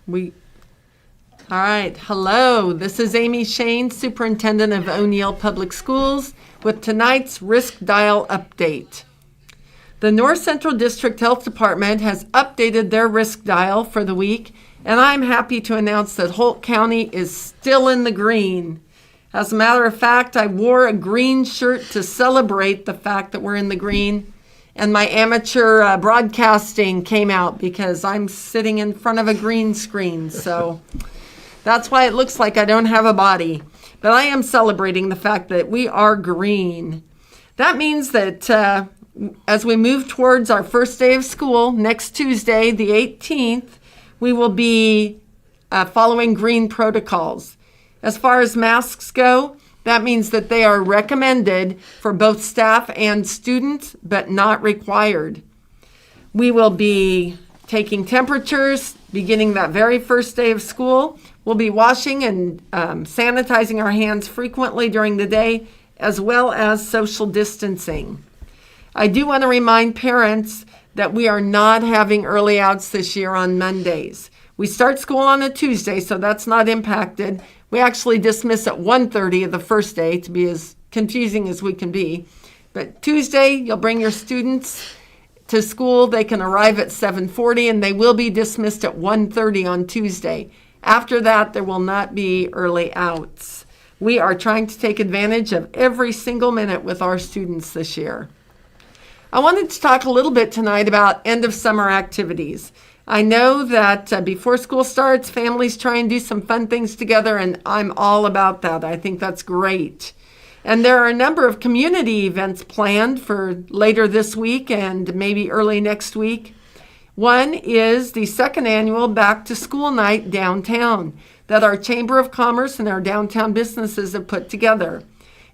All right. Hello. This is Amy Shane, Superintendent of O'Neill Public Schools, with tonight's Risk Dial update. The North Central District Health Department has updated their risk dial for the week, and I'm happy to announce that Holt County is still in the green. As a matter of fact, I wore a green shirt to celebrate the fact that we're in the green, and my amateur broadcasting came out because I'm sitting in front of a green screen, so that's why it looks like I don't have a body. But I am celebrating the fact that we are green. That means that as we move towards our first day of school, next Tuesday, the 18th, we will be following green protocols. As far as masks go, that means that they are recommended for both staff and students, but not required. We will be taking temperatures beginning that very first day of school. We'll be washing and sanitizing our hands frequently during the day, as well as social distancing. I do want to remind parents that we are not having early outs this year on Mondays. We start school on a Tuesday, so that's not impacted. We actually dismiss at 1:30 of the first day to be as confusing as we can be. But Tuesday, you'll bring your students to school. They can arrive at 7:40, and they will be dismissed at 1:30 on Tuesday. After that, there will not be early outs. We are trying to take advantage of every single minute with our students this year. I wanted to talk a little bit tonight about end of summer activities. I know that before school starts, families try and do some fun things together, and I'm all about that. I think that's great. And there are a number of community events planned for later this week and maybe early next week. One is the second annual Back to School Night downtown that our Chamber of Commerce and our downtown businesses have put together.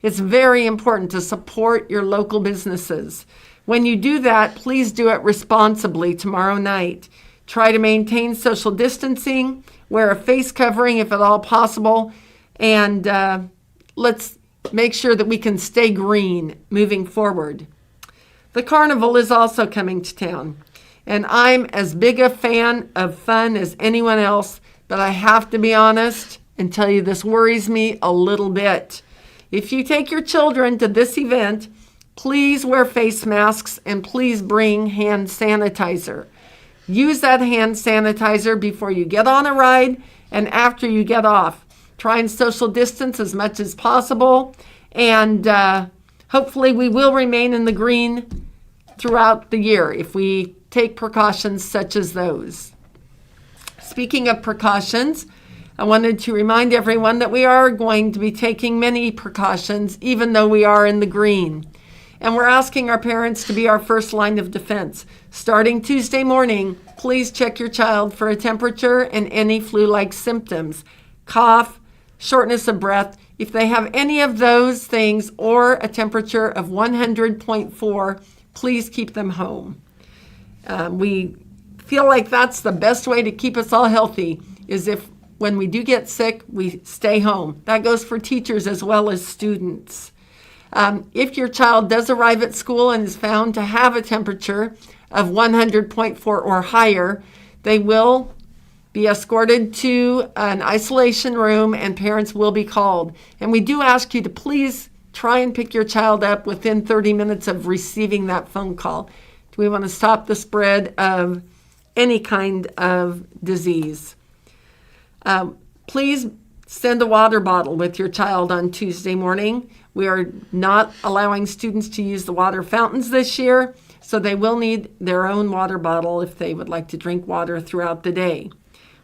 It's very important to support your local businesses. When you do that, please do it responsibly tomorrow night. Try to maintain social distancing, wear a face covering if at all possible, and let's make sure that we can stay green moving forward. The carnival is also coming to town, and I'm as big a fan of fun as anyone else, but I have to be honest and tell you this worries me a little bit. If you take your children to this event, please wear face masks and please bring hand sanitizer. Use that hand sanitizer before you get on a ride and after you get off. Try and social distance as much as possible, and hopefully we will remain in the green throughout the year if we take precautions such as those. Speaking of precautions, I wanted to remind everyone that we are going to be taking many precautions even though we are in the green. And we're asking our parents to be our first line of defense. Starting Tuesday morning, please check your child for a temperature and any flu-like symptoms, cough, shortness of breath. If they have any of those things or a temperature of 100.4, please keep them home. We feel like that's the best way to keep us all healthy, is if when we do get sick, we stay home. That goes for teachers as well as students. If your child does arrive at school and is found to have a temperature of 100.4 or higher, they will be escorted to an isolation room and parents will be called. And we do ask you to please try and pick your child up within 30 minutes of receiving that phone call. Do we want to stop the spread of any kind of disease? Please send a water bottle with your child on Tuesday morning. We are not allowing students to use the water fountains this year, so they will need their own water bottle if they would like to drink water throughout the day.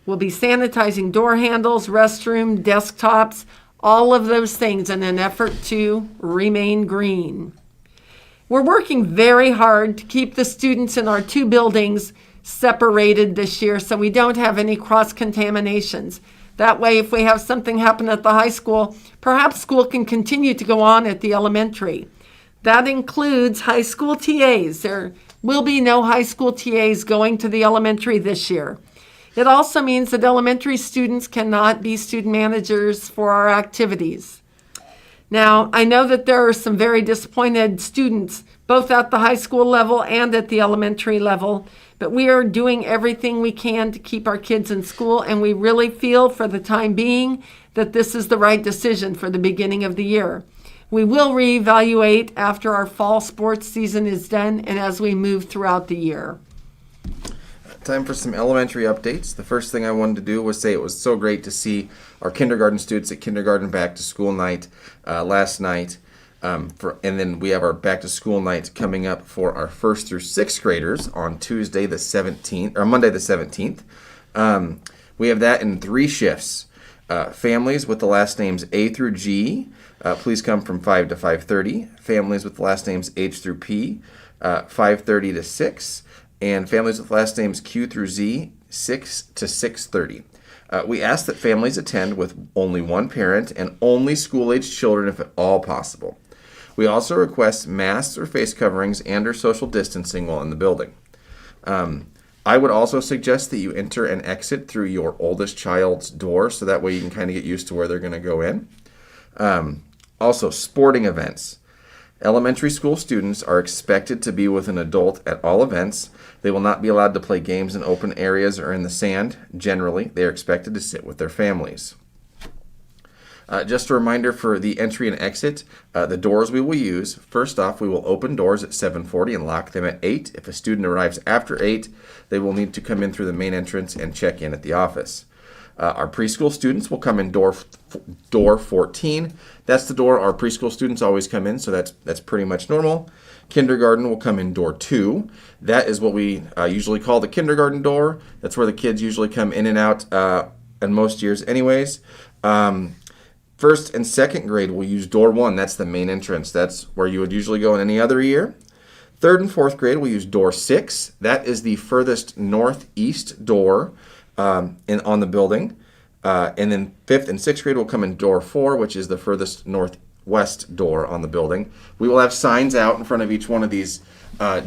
We'll be sanitizing door handles, restroom, desktops, all of those things in an effort to remain green. We're working very hard to keep the students in our two buildings separated this year so we don't have any cross-contaminations. That way, if we have something happen at the high school, perhaps school can continue to go on at the elementary. That includes high school TAs. There will be no high school TAs going to the elementary this year. It also means that elementary students cannot be student managers for our activities. Now, I know that there are some very disappointed students both at the high school level and at the elementary level. But we are doing everything we can to keep our kids in school, and we really feel for the time being that this is the right decision for the beginning of the year. We will reevaluate after our fall sports season is done and as we move throughout the year. Time for some elementary updates. The first thing I wanted to do was say it was so great to see our kindergarten students at kindergarten back to school night last night. And then we have our back to school night coming up for our 1st through 6th graders on Tuesday the 17th, or Monday the 17th. We have that in 3 shifts. Families with the last names A through G, please come from 5 to 5:30. Families with the last names H through P, 5:30 to 6. And families with last names Q through Z, 6 to 6:30. We ask that families attend with only one parent and only school-aged children if at all possible. We also request masks or face coverings and or social distancing while in the building. I would also suggest that you enter and exit through your oldest child's door, so that way you can kind of get used to where they're going to go in. Also, sporting events. Elementary school students are expected to be with an adult at all events. They will not be allowed to play games in open areas or in the sand. Generally, they are expected to sit with their families. Just a reminder for the entry and exit, the doors we will use. First off, we will open doors at 7:40 and lock them at 8. If a student arrives after 8, they will need to come in through the main entrance and check in at the office. Our preschool students will come in door 14. That's the door our preschool students always come in, so that's pretty much normal. Kindergarten will come in door 2. That is what we usually call the kindergarten door. That's where the kids usually come in and out in most years anyways. 1st and 2nd grade will use door 1. That's the main entrance. That's where you would usually go in any other year. 3rd and 4th grade will use door 6. That is the furthest northeast door on the building. And then 5th and 6th grade will come in door 4, which is the furthest northwest door on the building. We will have signs out in front of each one of these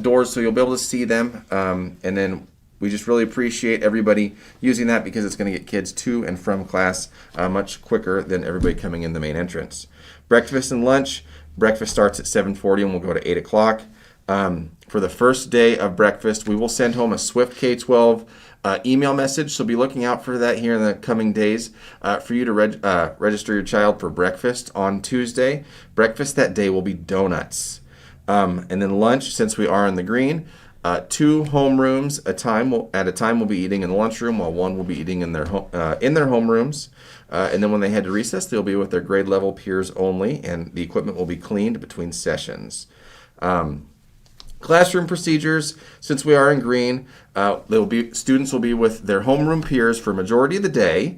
doors, so you'll be able to see them. And then we just really appreciate everybody using that because it's going to get kids to and from class much quicker than everybody coming in the main entrance. Breakfast and lunch. Breakfast starts at 7:40 and we'll go to 8 o'clock. For the first day of breakfast, we will send home a Swift K-12 email message, so be looking out for that here in the coming days for you to register your child for breakfast on Tuesday. Breakfast that day will be donuts. And then lunch, since we are in the green, 2 homerooms at a time will be eating in the lunchroom, while 1 will be eating in their homerooms. And then when they head to recess, they'll be with their grade level peers only, and the equipment will be cleaned between sessions. Classroom procedures, since we are in green, students will be with their homeroom peers for majority of the day,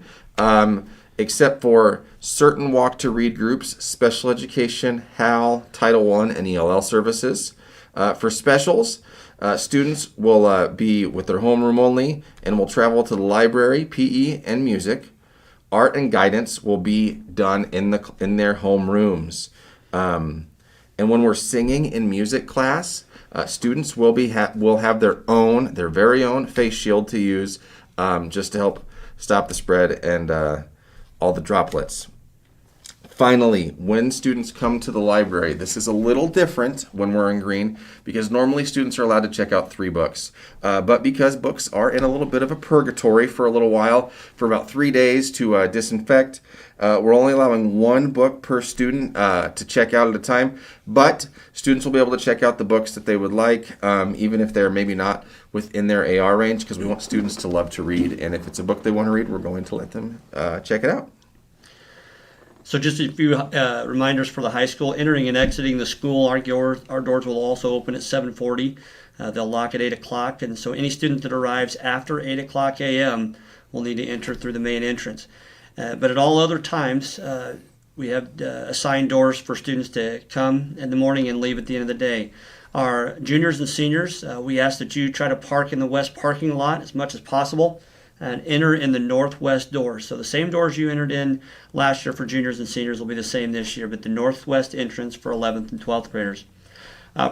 except for certain walk to read groups, special education, HAL, Title I, and ELL services. For specials, students will be with their homeroom only and will travel to the library, PE, and music. Art and guidance will be done in their homerooms. And when we're singing in music class, students will have their very own face shield to use, just to help stop the spread and all the droplets. Finally, when students come to the library, this is a little different when we're in green because normally students are allowed to check out 3 books. But because books are in a little bit of a purgatory for a little while, for about 3 days to disinfect, we're only allowing 1 book per student to check out at a time. But students will be able to check out the books that they would like, even if they're maybe not within their AR range, because we want students to love to read. And if it's a book they want to read, we're going to let them check it out. So just a few reminders for the high school. Entering and exiting the school, our doors will also open at 7:40. They'll lock at 8 o'clock. And so any student that arrives after 8 o'clock a.m. will need to enter through the main entrance. But at all other times, we have assigned doors for students to come in the morning and leave at the end of the day. Our juniors and seniors, we ask that you try to park in the west parking lot as much as possible and enter in the northwest doors. So the same doors you entered in last year for juniors and seniors will be the same this year, but the northwest entrance for 11th and 12th graders.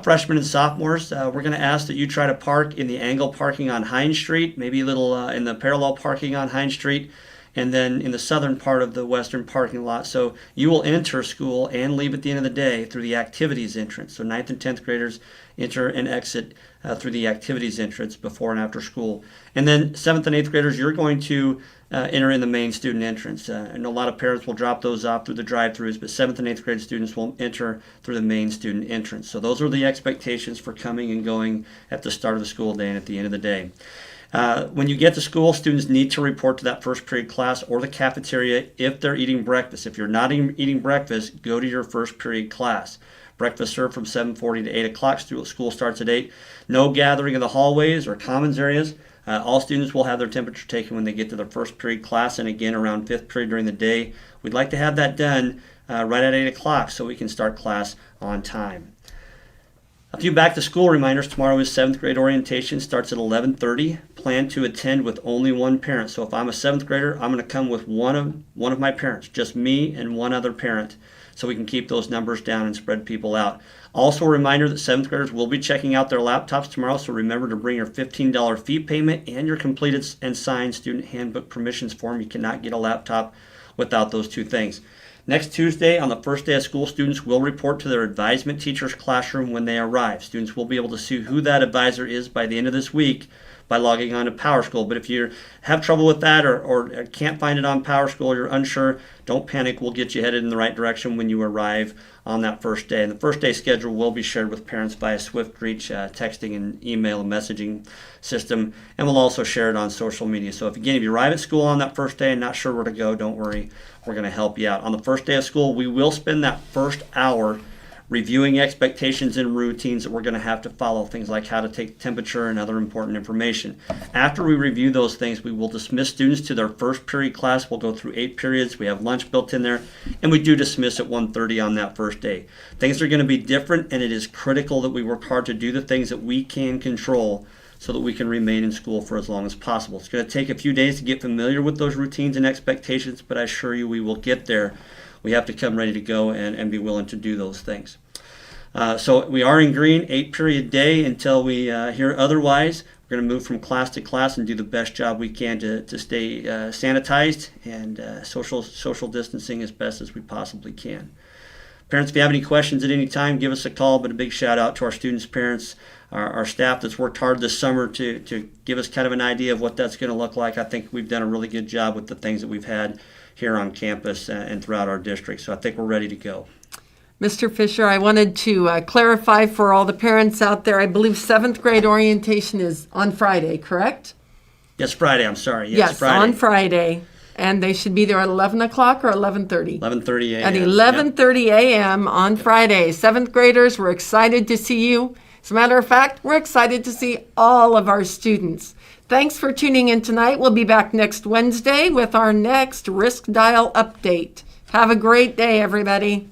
Freshmen and sophomores, we're going to ask that you try to park in the angle parking on Hines Street, maybe a little in the parallel parking on Hines Street. and then in the southern part of the western parking lot. So you will enter school and leave at the end of the day through the activities entrance. So 9th and 10th graders enter and exit through the activities entrance before and after school. And then 7th and 8th graders, you're going to enter in the main student entrance. I know a lot of parents will drop those off through the drive-thrus, but 7th and 8th grade students will enter through the main student entrance. So those are the expectations for coming and going at the start of the school day and at the end of the day. When you get to school, students need to report to that first period class or the cafeteria if they're eating breakfast. If you're not eating breakfast, go to your first period class. Breakfast served from 7:40 to 8 o'clock. School starts at 8. No gathering in the hallways or commons areas. All students will have their temperature taken when they get to their first period class, and again around 5th period during the day. We'd like to have that done right at 8 o'clock so we can start class on time. A few back to school reminders. Tomorrow is 7th grade orientation, starts at 11:30. Plan to attend with only one parent. So if I'm a 7th grader, I'm going to come with one of my parents, just me and one other parent, so we can keep those numbers down and spread people out. Also a reminder that 7th graders will be checking out their laptops tomorrow, so remember to bring your $15 fee payment and your completed and signed student handbook permissions form. You cannot get a laptop without those two things. Next Tuesday, on the first day of school, students will report to their advisement teacher's classroom when they arrive. Students will be able to see who that advisor is by the end of this week by logging on to PowerSchool. But if you have trouble with that or can't find it on PowerSchool, you're unsure, don't panic. We'll get you headed in the right direction when you arrive on that first day. And the first day schedule will be shared with parents via SwiftReach texting and email and messaging system, and we'll also share it on social media. So if you arrive at school on that first day and not sure where to go, don't worry. We're going to help you out. On the first day of school, we will spend that first hour reviewing expectations and routines that we're going to have to follow, things like how to take temperature and other important information. After we review those things, we will dismiss students to their first period class. We'll go through 8 periods. We have lunch built in there, and we do dismiss at 1:30 on that first day. Things are going to be different, and it is critical that we work hard to do the things that we can control so that we can remain in school for as long as possible. It's going to take a few days to get familiar with those routines and expectations, but I assure you we will get there. We have to come ready to go and be willing to do those things. So we are in green, 8-period day until we hear otherwise. We're going to move from class to class and do the best job we can to stay sanitized and social distancing as best as we possibly can. Parents, if you have any questions at any time, give us a call, but a big shout out to our students' parents, our staff that's worked hard this summer to give us kind of an idea of what that's going to look like. I think we've done a really good job with the things that we've had here on campus and throughout our district, so I think we're ready to go. Mr. Fisher, I wanted to clarify for all the parents out there, I believe 7th grade orientation is on Friday, correct? Yes, Friday, I'm sorry. Yes, Friday. on Friday. And they should be there at 11 o'clock or 11:30? 11:30 a.m. At 11:30 a.m. on Friday. 7th graders, we're excited to see you. As a matter of fact, we're excited to see all of our students. Thanks for tuning in tonight. We'll be back next Wednesday with our next Risk Dial update. Have a great day, everybody.